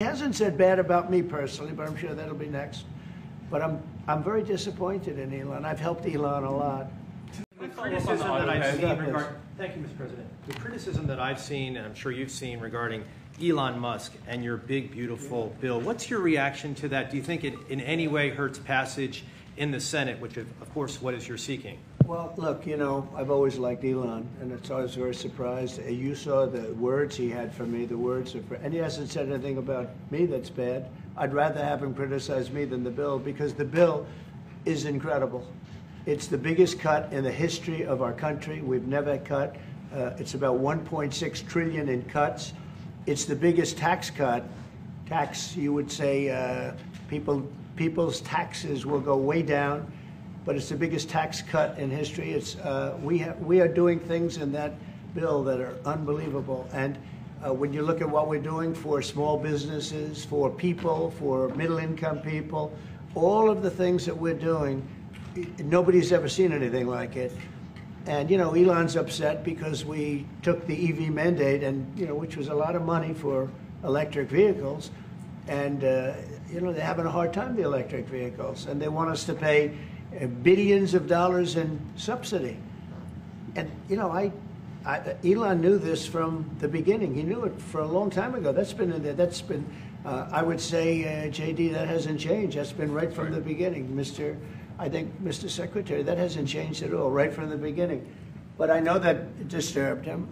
He hasn't said bad about me personally, but I'm sure that'll be next. But I'm very disappointed in Elon. I've helped Elon a lot. The criticism that I've seen thank you, Mr. President. The criticism that I've seen, and I'm sure you've seen, regarding Elon Musk and your big, beautiful bill. What's your reaction to that? Do you think it in any way hurts passage in the Senate, which, of course, what is you're seeking? Well, look, you know, I've always liked Elon, and it's always very surprised. You saw the words he had for me, the words of, and he hasn't said anything about me that's bad. I'd rather have him criticize me than the bill, because the bill is incredible. It's the biggest cut in the history of our country. We've never cut. It's about 1.6 trillion in cuts. It's the biggest tax cut. You would say, people's taxes will go way down. But it's the biggest tax cut in history. It's we are doing things in that bill that are unbelievable. And when you look at what we're doing for small businesses, for people, for middle-income people, all of the things that we're doing, nobody's ever seen anything like it. And you know, Elon's upset because we took the EV mandate, and you know, which was a lot of money for electric vehicles, and you know, they're having a hard time, the electric vehicles, and they want us to pay billions of dollars in subsidy. And you know, Elon knew this from the beginning. He knew it for a long time ago. That's been in there. That's been, I would say, JD, that hasn't changed. That's been right from the beginning, I think, Mr. Secretary, that hasn't changed at all, right from the beginning. But I know that it disturbed him.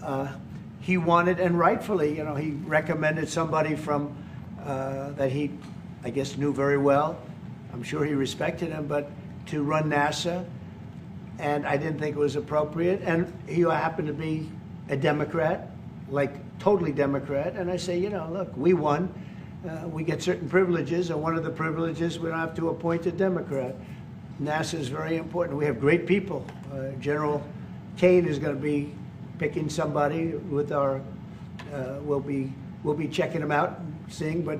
He wanted, and rightfully, you know, he recommended somebody from that he, I guess, knew very well. I'm sure he respected him, but to run NASA, and I didn't think it was appropriate. And he happened to be a Democrat, like totally Democrat. And I say, you know, look, we won. We get certain privileges, and one of the privileges, we don't have to appoint a Democrat. NASA is very important. We have great people. General Kane is going to be picking somebody with our, we'll be checking him out, seeing, but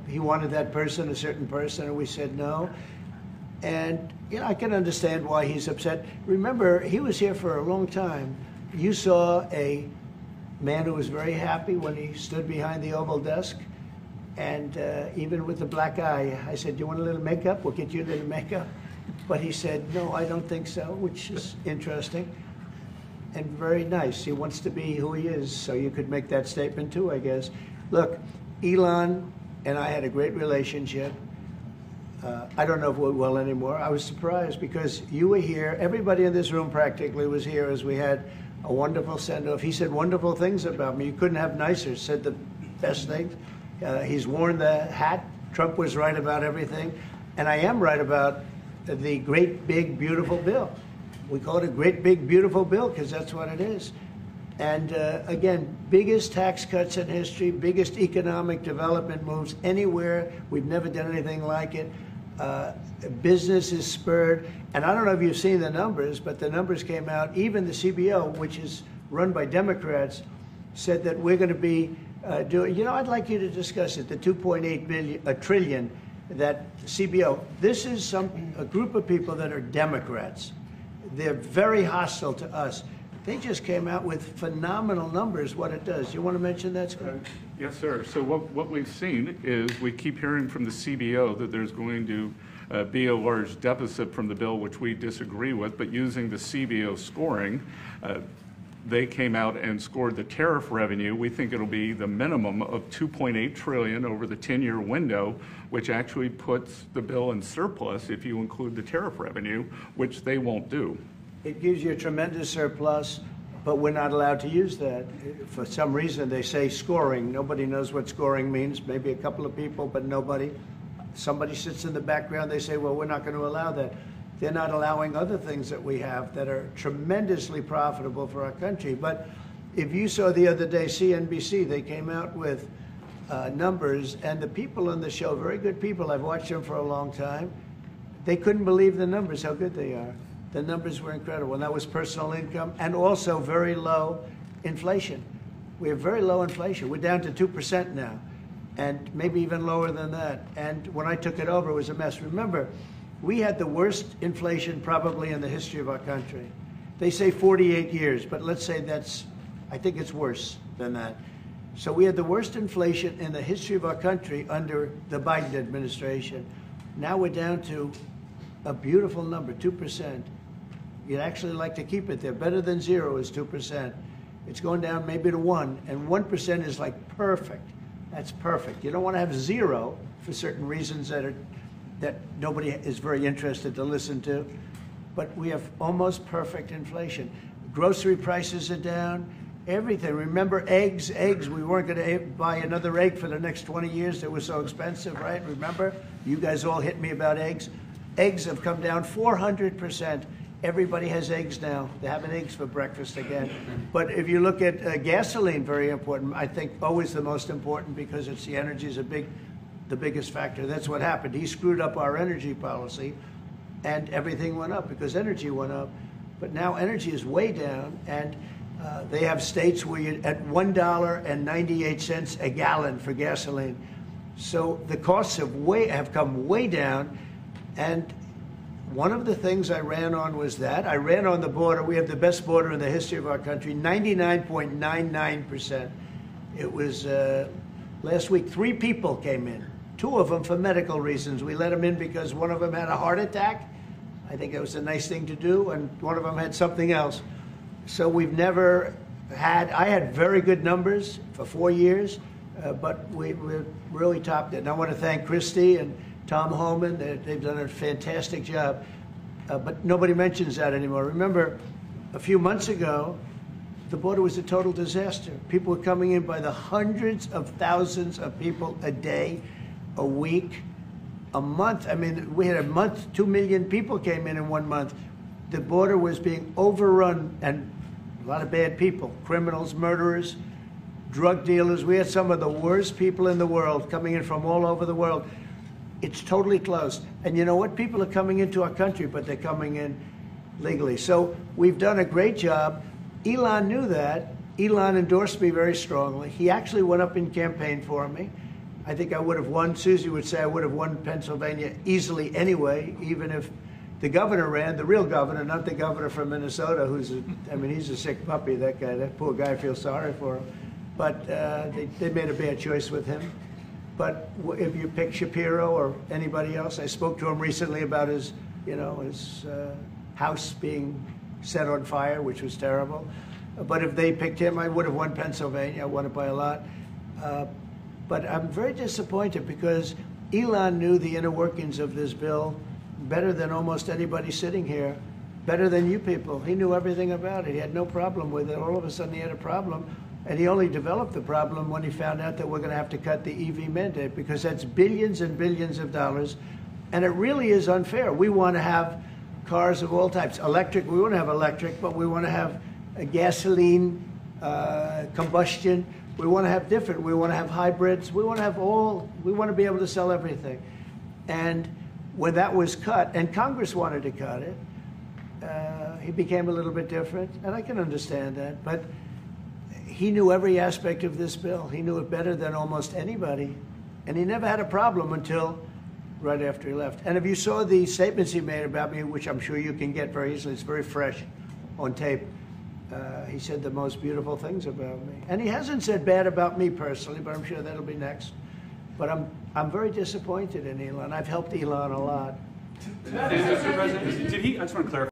he wanted that person, a certain person, and we said no. And you know, I can understand why he's upset. Remember, he was here for a long time. You saw a man who was very happy when he stood behind the Oval desk, and even with the black eye, I said, "Do you want a little makeup? We'll get you a little makeup." But he said, "No, I don't think so," which is interesting and very nice. He wants to be who he is, so you could make that statement too, I guess. Look, Elon and I had a great relationship. I don't know if we're well anymore. I was surprised because you were here. Everybody in this room practically was here as we had a wonderful send-off. He said wonderful things about me. You couldn't have nicer. Said the best things. He's worn the hat. Trump was right about everything. And I am right about the great, big, beautiful bill. We call it a great, big, beautiful bill because that's what it is. And again, biggest tax cuts in history, biggest economic development moves anywhere. We've never done anything like it. Business is spurred. And I don't know if you've seen the numbers, but the numbers came out. Even the CBO, which is run by Democrats, said that we're going to be doing, you know, I'd like you to discuss it, the 2.8 trillion, that CBO. This is a group of people that are Democrats. They're very hostile to us. They just came out with phenomenal numbers, what it does. You want to mention that, Scott? Yes, sir. So what we've seen is we keep hearing from the CBO that there's going to be a large deficit from the bill, which we disagree with, but using the CBO scoring, they came out and scored the tariff revenue. We think it'll be the minimum of $2.8 trillion over the 10-year window, which actually puts the bill in surplus if you include the tariff revenue, which they won't do. It gives you a tremendous surplus, but we're not allowed to use that. For some reason, they say scoring. Nobody knows what scoring means. Maybe a couple of people, but nobody. Somebody sits in the background. They say, well, we're not going to allow that. They're not allowing other things that we have that are tremendously profitable for our country. But if you saw the other day, CNBC, they came out with numbers, and the people on the show, very good people, I've watched them for a long time, they couldn't believe the numbers, how good they are. The numbers were incredible, and that was personal income and also very low inflation. We have very low inflation. We're down to 2% now, and maybe even lower than that. And when I took it over, it was a mess. Remember, we had the worst inflation probably in the history of our country. They say 48 years, but let's say I think it's worse than that. So we had the worst inflation in the history of our country under the Biden administration. Now we're down to a beautiful number, 2%. You'd actually like to keep it there. Better than 0 is 2%. It's going down maybe to 1, and 1% is like perfect. That's perfect. You don't want to have 0 for certain reasons that nobody is very interested to listen to. But we have almost perfect inflation. Grocery prices are down. Everything. Remember eggs? Eggs. We weren't going to buy another egg for the next 20 years. They were so expensive, right? Remember? You guys all hit me about eggs. Eggs have come down 400%. Everybody has eggs now. They're having eggs for breakfast again. But if you look at gasoline, very important. I think always the most important because it's the energy is the biggest factor. That's what happened. He screwed up our energy policy, and everything went up because energy went up. But now energy is way down, and they have states where you're at $1.98 a gallon for gasoline. So the costs have come way down, and one of the things I ran on was that. I ran on the border. We have the best border in the history of our country, 99.99%. It was last week, 3 people came in, 2 of them for medical reasons. We let them in because one of them had a heart attack. I think it was a nice thing to do, and one of them had something else. So we've never had, I had very good numbers for 4 years, but we really topped it. And I want to thank Christie and Tom Homan. They've done a fantastic job, but nobody mentions that anymore. Remember, a few months ago, the border was a total disaster. People were coming in by the hundreds of thousands of people a day, a week, a month. I mean, we had a month, 2 million people came in 1 month. The border was being overrun, and a lot of bad people, criminals, murderers, drug dealers. We had some of the worst people in the world coming in from all over the world. It's totally closed. And you know what? People are coming into our country, but they're coming in legally. So we've done a great job. Elon knew that. Elon endorsed me very strongly. He actually went up in campaign for me. I think I would have won. Susie would say I would have won Pennsylvania easily anyway, even if the governor ran, the real governor, not the governor from Minnesota, he's a sick puppy, that guy. That poor guy, I feel sorry for him. But they made a bad choice with him. But if you pick Shapiro or anybody else, I spoke to him recently about his house being set on fire, which was terrible. But if they picked him, I would have won Pennsylvania. I won it by a lot. But I'm very disappointed because Elon knew the inner workings of this bill better than almost anybody sitting here, better than you people. He knew everything about it. He had no problem with it. All of a sudden he had a problem. And he only developed the problem when he found out that we're going to have to cut the EV mandate, because that's billions and billions of dollars. And it really is unfair. We want to have cars of all types. Electric, we want to have electric, but we want to have a gasoline, combustion. We want to have different. We want to have hybrids. We want to have all. We want to be able to sell everything. And when that was cut, and Congress wanted to cut it, he became a little bit different. And I can understand that. But he knew every aspect of this bill. He knew it better than almost anybody. And he never had a problem until right after he left. And if you saw the statements he made about me, which I'm sure you can get very easily, it's very fresh on tape, he said the most beautiful things about me. And he hasn't said bad about me personally, but I'm sure that'll be next. But I'm very disappointed in Elon. I've helped Elon a lot. Mr. President, I just want to clarify.